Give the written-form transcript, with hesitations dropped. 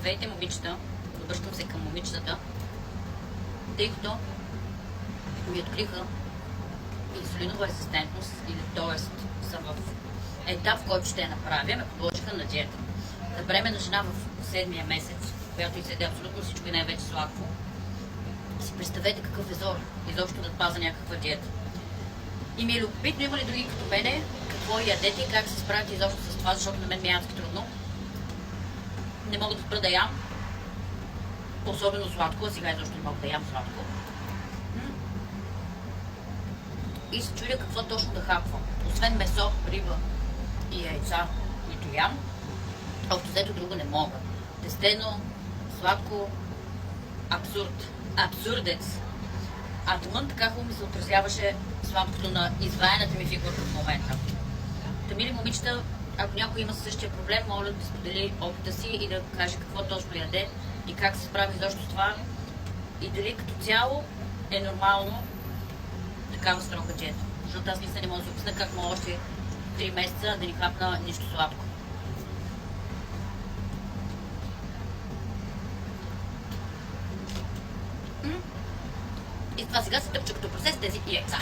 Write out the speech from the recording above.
здравейте, момичета. Обръщам се към момичетата, тъй като ми откриха инсулинова резистентност, или т.е. съм в етап, в който ще я направя, ме подложиха на диета. За бременна жена в 7-я месец, която изяде абсолютно всичко и най-вече сладко, си представете какъв е зор, изобщо да паза някаква диета. И ми е любопитно, има ли други като мене, какво ядете и как се справите изобщо с това, защото на мен ми е адски трудно. Не мога да спра да ям, особено сладко, а сега изобщо не мога да ям сладко. И се чудя какво точно да хапвам. Освен месо, риба и яйца, които ям, общо взето друго не мога. Тестено, сладко, абсурдец. А отвън така хубаво ми се отразяваше сладкото на изваяната ми фигурка в момента. Та, мили момичета, ако някой има същия проблем, моля да сподели опита си и да каже какво точно яде и как се справи изобщо с това и дали като цяло е нормално такава строга диета. Защото аз мисля, не мога да се обясня как мога още 3 месеца да ни хапна нищо сладко. И това сега се тъпча като процес тези яйца.